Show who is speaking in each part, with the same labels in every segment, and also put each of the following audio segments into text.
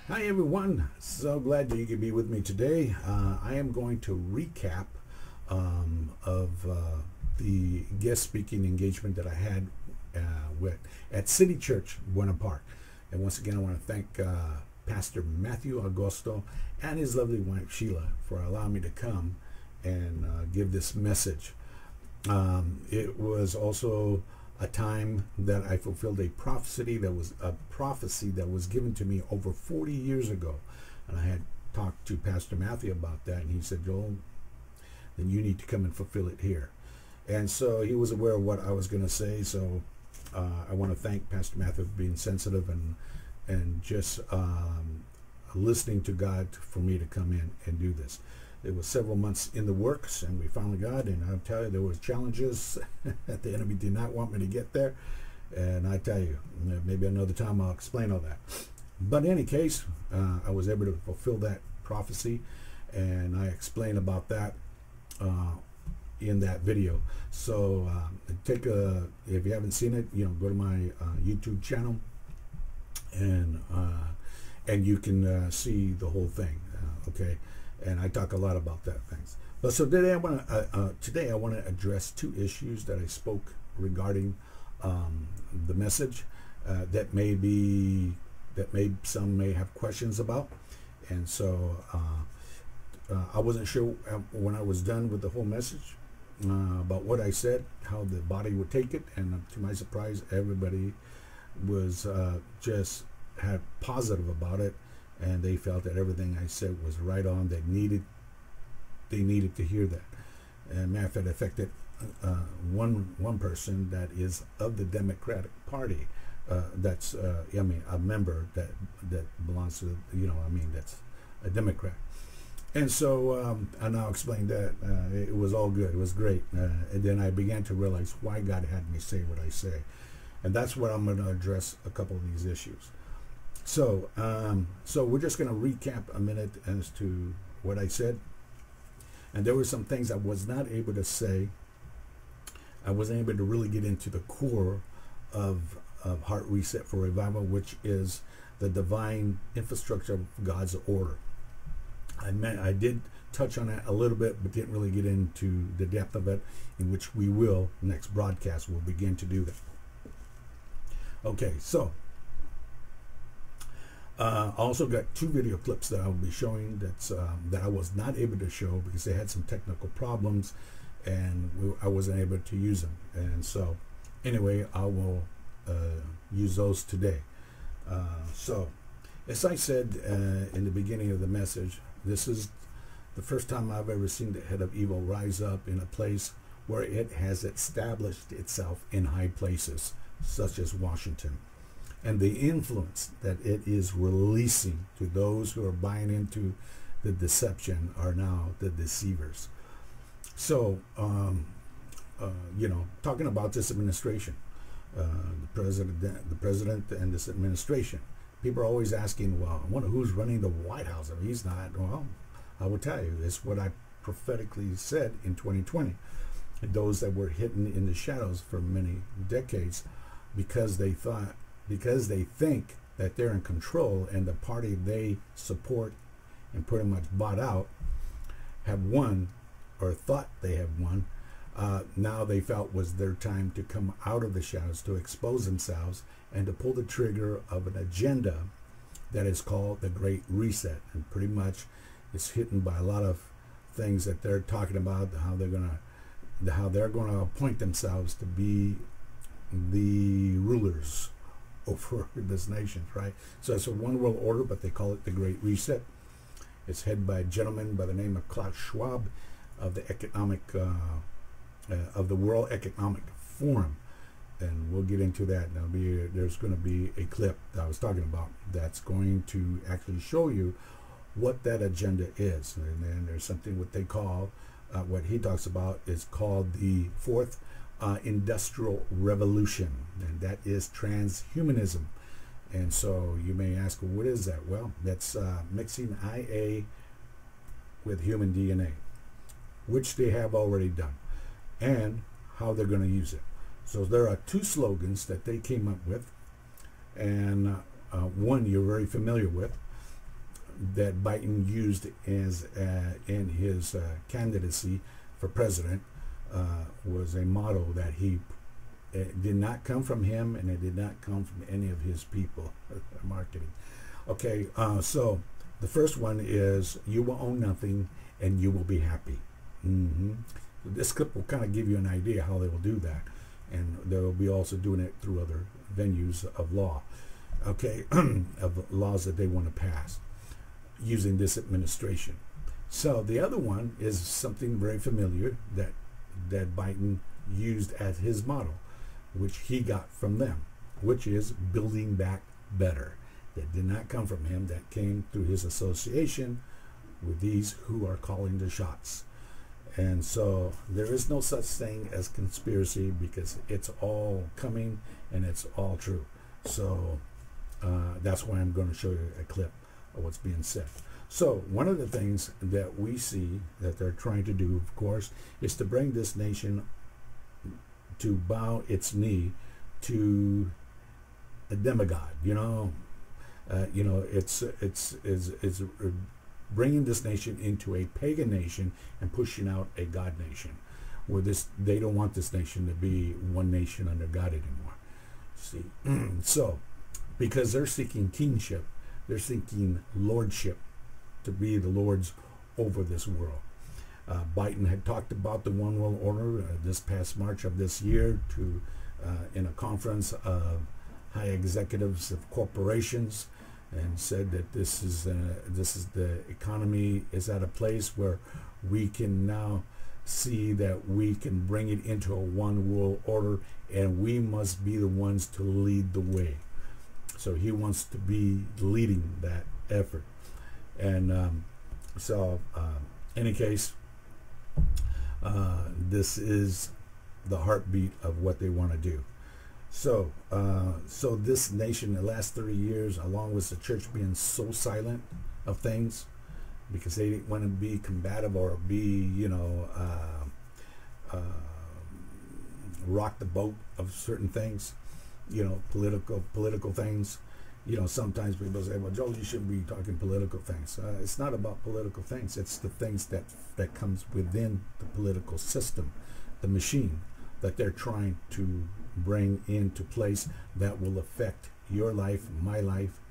Speaker 1: Hi everyone, so glad that you could be with me today. I am going to recap of the guest speaking engagement that I had at City Church Buena Park. And once again, I want to thank Pastor Matthew Agosto and his lovely wife Sheila for allowing me to come and give this message. It was also a time that I fulfilled a prophecy that was given to me over 40 years ago. And I had talked to Pastor Matthew about that, and he said, Joel, then you need to come and fulfill it here. And so he was aware of what I was going to say. So I want to thank Pastor Matthew for being sensitive and just listening to God for me to come in and do this. It was several months in the works, and we finally got it. And I'll tell you, there was challenges that the enemy did not want me to get there. And I tell you, maybe another time I'll explain all that. But in any case, I was able to fulfill that prophecy, and I explained about that in that video. So if you haven't seen it, go to my YouTube channel, and you can see the whole thing. Okay. And I talk a lot about that things. But so today I want to address two issues that I spoke regarding the message that some may have questions about. And so I wasn't sure when I was done with the whole message about what I said, how the body would take it, and to my surprise, everybody was just had positive about it. And they felt that everything I said was right on. They needed to hear that. And matter of fact, it affected one person that is of the Democratic Party. That's a member that belongs to that's a Democrat. And so and I'll explain that. It was all good. It was great. And then I began to realize why God had me say what I say, and that's what I'm going to address a couple of these issues. So we're just going to recap a minute as to what I said. And there were some things I was not able to say. I wasn't able to really get into the core of Heart Reset for Revival, which is the divine infrastructure of God's order. I did touch on that a little bit, but didn't really get into the depth of it, in which we will, next broadcast, we'll begin to do that. Okay, so I also got two video clips that I will be showing that I was not able to show because they had some technical problems, and I wasn't able to use them. And so anyway, I will use those today. So as I said in the beginning of the message, this is the first time I've ever seen the head of evil rise up in a place where it has established itself in high places, such as Washington. And the influence that it is releasing to those who are buying into the deception are now the deceivers. So, talking about this administration, the president and this administration, people are always asking, well, I wonder who's running the White House. I mean, he's not. Well, I will tell you, it's what I prophetically said in 2020. And those that were hidden in the shadows for many decades because they think that they're in control and the party they support and pretty much bought out have won, or thought they have won. Now they felt was their time to come out of the shadows, to expose themselves, and to pull the trigger of an agenda that is called the Great Reset. And pretty much it's hidden by a lot of things that they're talking about, how they're gonna appoint themselves to be the rulers over this nation, right? So it's a one world order, but they call it the Great Reset. It's headed by a gentleman by the name of Klaus Schwab of the World Economic Forum, and we'll get into that. There's going to be a clip that I was talking about that's going to actually show you what that agenda is. And then there's something what they call, what he talks about is called the Fourth Industrial Revolution, and that is transhumanism. And so you may ask, well, what is that? Well, that's mixing IA with human DNA, which they have already done, and how they're going to use it. So there are two slogans that they came up with, and one you're very familiar with, that Biden used as in his candidacy for president was a model that it did not come from him, and it did not come from any of his people. Marketing. Okay, so the first one is, you will own nothing and you will be happy. This clip will kind of give you an idea how they will do that, and they will be also doing it through other venues of law, okay, of laws that they want to pass using this administration. So the other one is something very familiar that Biden used as his model, which he got from them, which is building back better. That did not come from him, that came through his association with these who are calling the shots. And so there is no such thing as conspiracy, because it's all coming and it's all true. So that's why I'm going to show you a clip of what's being said. So one of the things that we see that they're trying to do, of course, is to bring this nation to bow its knee to a demigod. It's bringing this nation into a pagan nation and pushing out a God nation, where they don't want this nation to be one nation under God anymore. See, so because they're seeking kingship, they're seeking lordship, to be the lords over this world. Biden had talked about the one world order this past March of this year in a conference of high executives of corporations, and said that this is the economy is at a place where we can now see that we can bring it into a one world order, and we must be the ones to lead the way. So he wants to be leading that effort. And any case, this is the heartbeat of what they want to do. So this nation, the last 30 years, along with the church being so silent of things, because they didn't want to be combative or be, rock the boat of certain things, political things. Sometimes people say, well, Joel, you shouldn't be talking political things. It's not about political things. It's the things that comes within the political system, the machine that they're trying to bring into place that will affect your life, my life,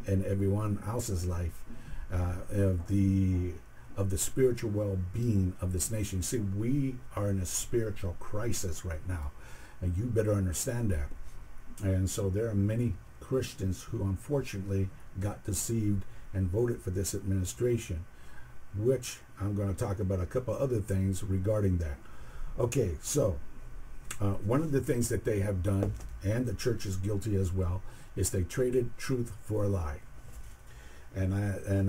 Speaker 1: and everyone else's life, of the spiritual well-being of this nation. See, we are in a spiritual crisis right now, and you better understand that. And so there are many Christians who unfortunately got deceived and voted for this administration, which I'm going to talk about a couple other things regarding that. Okay, so one of the things that they have done, and the church is guilty as well, is they traded truth for a lie. And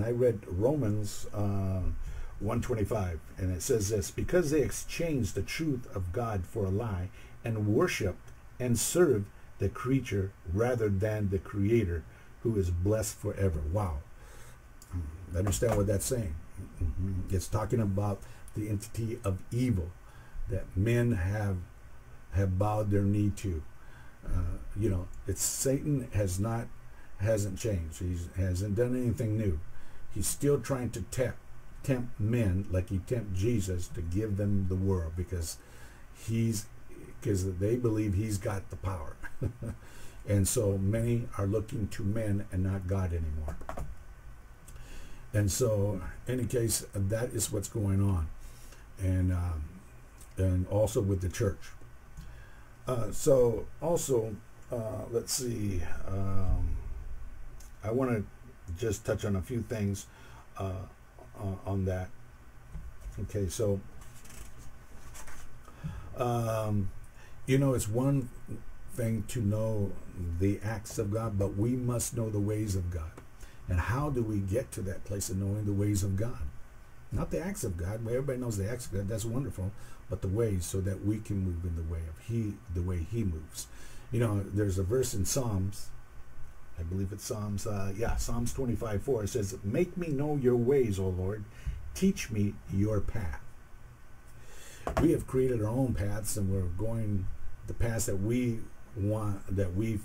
Speaker 1: I read Romans 1:25, and it says this: because they exchanged the truth of God for a lie, and worshiped and served the creature rather than the Creator, who is blessed forever. Wow. Understand what that's saying? It's talking about the entity of evil that men have bowed their knee to. It's Satan hasn't changed. He hasn't done anything new. He's still trying to tempt men like he tempted Jesus to give them the world, because they believe he's got the power. And so many are looking to men and not God anymore. And so, in any case, that is what's going on, and also with the church. Let's see. I want to just touch on a few things on that. Okay, so it's one thing to know the acts of God, but we must know the ways of God. And how do we get to that place of knowing the ways of God? Not the acts of God. Everybody knows the acts of God. That's wonderful. But the ways, so that we can move in the way He moves. There's a verse in Psalms. I believe it's Psalms 25:4. It says, "Make me know your ways, O Lord. Teach me your path." We have created our own paths, and we're going the paths that we want, that we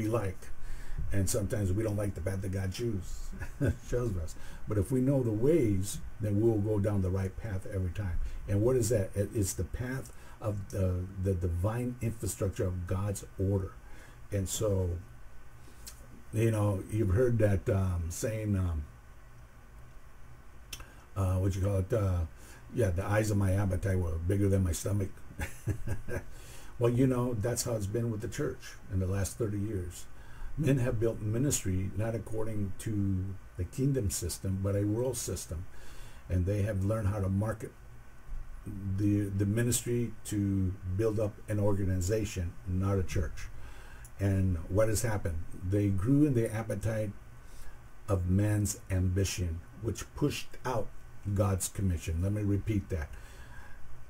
Speaker 1: like. And sometimes we don't like the path that God shows us. But if we know the ways, then we'll go down the right path every time. And what is that? It's the path of the divine infrastructure of God's order. And so, you've heard that saying, what you call it? The eyes of my appetite were bigger than my stomach. Well, that's how it's been with the church in the last 30 years. Men have built ministry not according to the kingdom system, but a world system. And they have learned how to market the ministry to build up an organization, not a church. And what has happened? They grew in the appetite of man's ambition, which pushed out God's commission. Let me repeat that.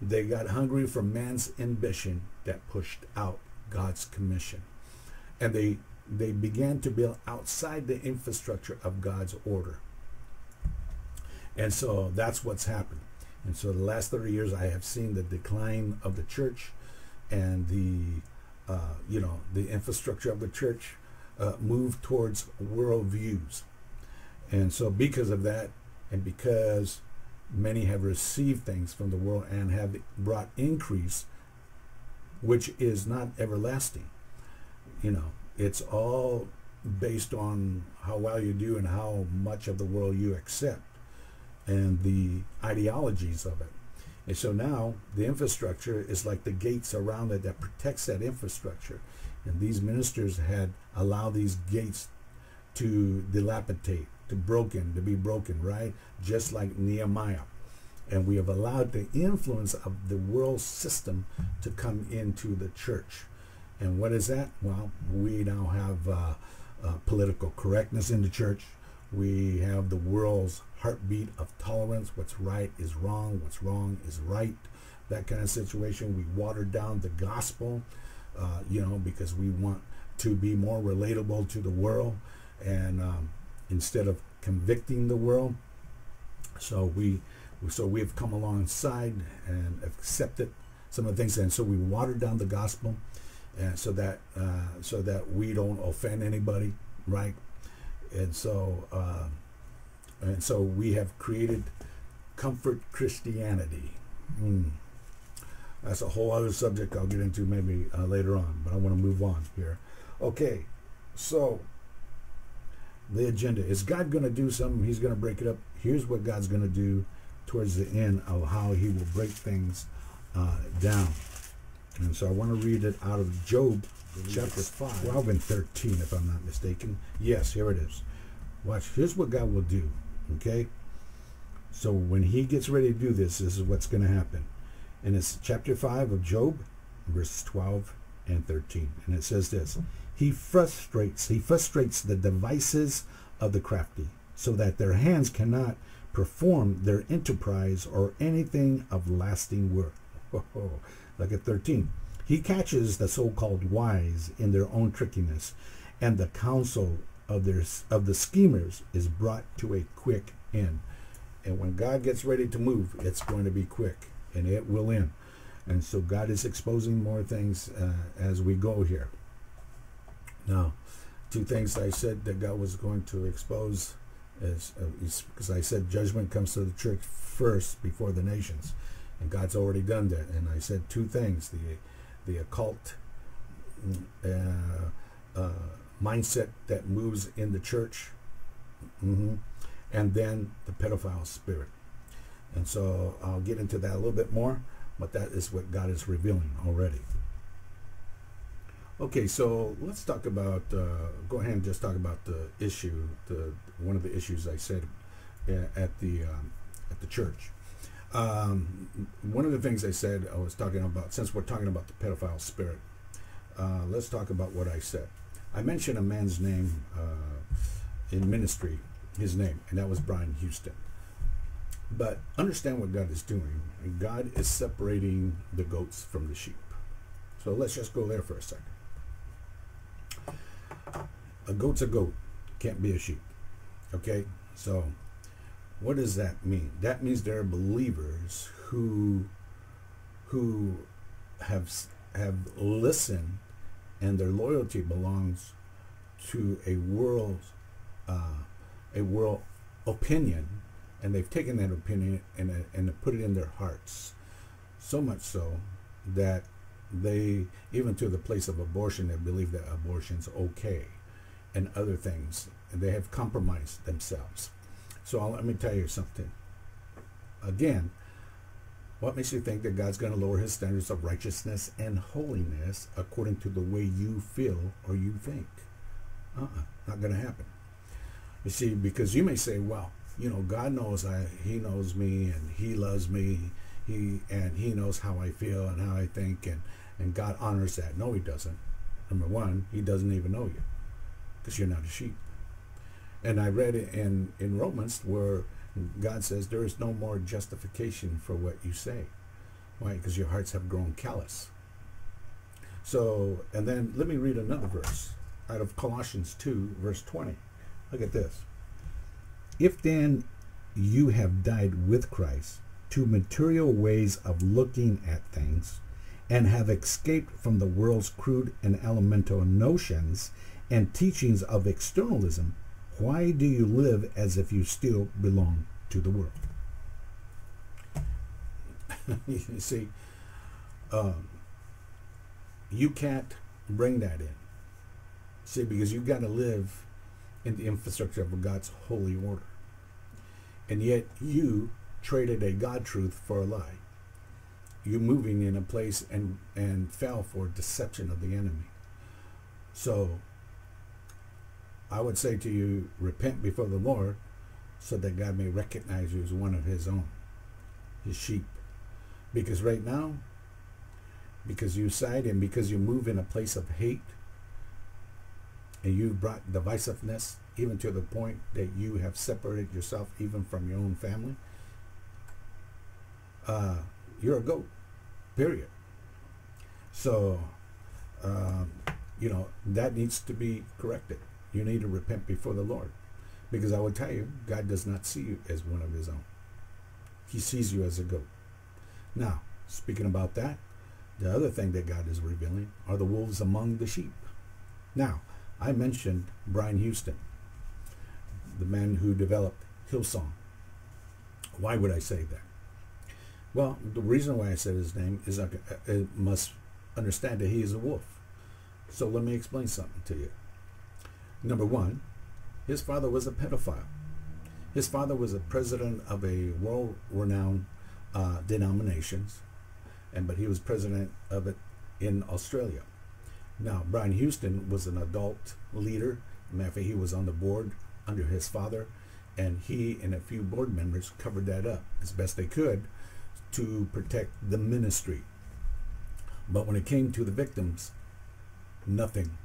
Speaker 1: They got hungry for man's ambition that pushed out God's commission. And they began to build outside the infrastructure of God's order. And so that's what's happened. And so the last 30 years, I have seen the decline of the church and the infrastructure of the church move towards world views. And so because of that, and because many have received things from the world and have brought increase, which is not everlasting. It's all based on how well you do and how much of the world you accept and the ideologies of it. And so now the infrastructure is like the gates around it that protects that infrastructure. And these ministers had allowed these gates to dilapidate, to be broken, right? Just like Nehemiah. And we have allowed the influence of the world system to come into the church. And what is that? Well, we now have political correctness in the church. We have the world's heartbeat of tolerance. What's right is wrong. What's wrong is right. That kind of situation. We water down the gospel, because we want to be more relatable to the world, and instead of convicting the world. So we've come alongside and accepted some of the things, and so we watered down the gospel, and so that we don't offend anybody, right? And so we have created comfort Christianity. That's a whole other subject I'll get into maybe later on, but I want to move on here. Okay, so the agenda. Is God going to do something? He's going to break it up. Here's what God's going to do towards the end of how he will break things down. And so I want to read it out of Job chapter 12 and 13, if I'm not mistaken. Yes, here it is. Watch. Here's what God will do. Okay? So when he gets ready to do this, this is what's going to happen. And it's chapter 5 of Job, verses 12 and 13. And it says this. He frustrates the devices of the crafty, so that their hands cannot perform their enterprise or anything of lasting worth. Look at 13. He catches the so-called wise in their own trickiness, and the counsel of the schemers is brought to a quick end. And when God gets ready to move, it's going to be quick, and it will end. And so God is exposing more things as we go here. Now, two things I said that God was going to expose is because I said judgment comes to the church first before the nations, and God's already done that. And I said two things: the occult mindset that moves in the church, and then the pedophile spirit. And so I'll get into that a little bit more, but that is what God is revealing already. Okay, so let's talk about, go ahead and just talk about the issue, one of the issues I said at the church. One of the things I said, I was talking about, since we're talking about the pedophile spirit, let's talk about what I said. I mentioned a man's name in ministry, his name, and that was Brian Houston. But understand what God is doing. God is separating the goats from the sheep. So let's just go there for a second. A goat's a goat, can't be a sheep. Okay, so what does that mean? That means there are believers who have listened, and their loyalty belongs to a world opinion, and they've taken that opinion and put it in their hearts, so much so that they, even to the place of abortion, they believe that abortion's okay, and other things, and they have compromised themselves. So let me tell you something. Again, what makes you think that God's going to lower his standards of righteousness and holiness according to the way you feel or you think? Not going to happen. You see, because you may say, well, God knows he knows me, and he loves me, he knows how I feel and how I think, and God honors that. No, he doesn't. Number one, he doesn't even know you, because you're not a sheep. And I read it in Romans where God says there is no more justification for what you say. Why? Because your hearts have grown callous. So, and then let me read another verse out of Colossians 2, verse 20. Look at this. If then you have died with Christ to material ways of looking at things, and have escaped from the world's crude and elemental notions and teachings of externalism, why do you live as if you still belong to the world? You see, you can't bring that in. See, because you've got to live in the infrastructure of God's holy order. And yet you traded a God truth for a lie. You're moving in a place and fell for deception of the enemy. So I would say to you, repent before the Lord, so that God may recognize you as one of his own, his sheep. Because right now, because you side and because you move in a place of hate, and you've brought divisiveness even to the point that you have separated yourself even from your own family, you're a goat, period. So, that needs to be corrected. You need to repent before the Lord. Because I will tell you, God does not see you as one of his own. He sees you as a goat. Now, speaking about that, the other thing that God is revealing are the wolves among the sheep. Now, I mentioned Brian Houston, the man who developed Hillsong. Why would I say that? Well, the reason why I said his name is I must understand that he is a wolf. So let me explain something to you. Number one, his father was a pedophile. His father was a president of a world-renowned denominations, but he was president of it in Australia. Now, Brian Houston was an adult leader. Matter of fact, he was on the board under his father, and he and a few board members covered that up as best they could to protect the ministry. But when it came to the victims, nothing.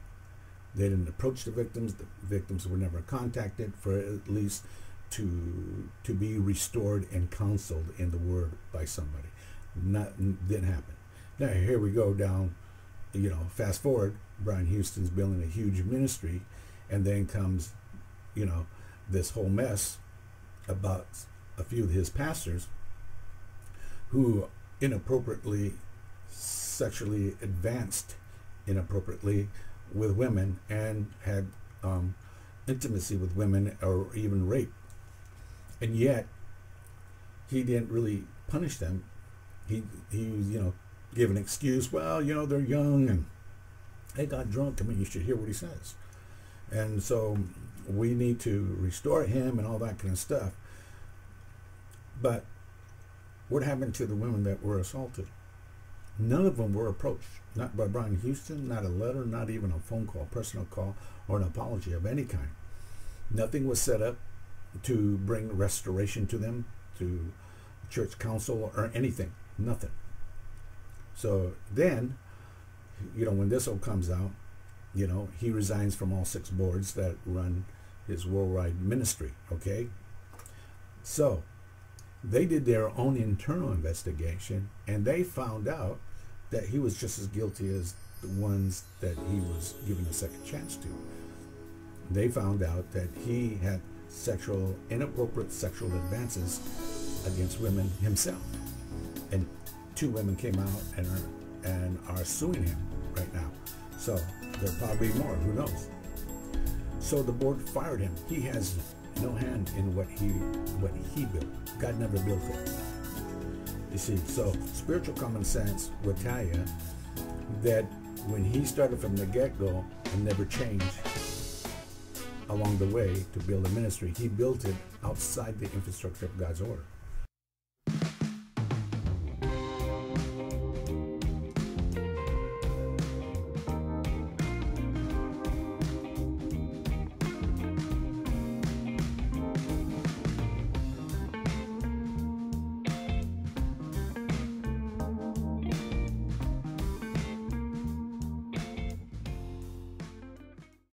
Speaker 1: They didn't approach the victims. The victims were never contacted for at least to be restored and counseled in the word by somebody. Didn't happen. Now here we go down, fast forward, Brian Houston's building a huge ministry, and then comes, this whole mess about a few of his pastors who inappropriately sexually advanced inappropriately with women and had intimacy with women or even rape. And yet he didn't really punish them. He gave an excuse. Well, they're young and they got drunk. I mean, you should hear what he says. And so we need to restore him and all that kind of stuff. But what happened to the women that were assaulted? None of them were approached. Not by Brian Houston, not a letter, not even a phone call, personal call, or an apology of any kind. Nothing was set up to bring restoration to them, to church council or anything. Nothing. So then, when this all comes out, he resigns from all 6 boards that run his worldwide ministry, okay? So they did their own internal investigation, and they found out that he was just as guilty as the ones that he was given a second chance to. They found out that he had inappropriate sexual advances against women himself. And 2 women came out and are suing him right now. So there are probably more, who knows? So the board fired him. He has no hand in what he built. God never built it. You see, so spiritual common sense would tell you that when he started from the get-go and never changed along the way to build a ministry, he built it outside the infrastructure of God's order.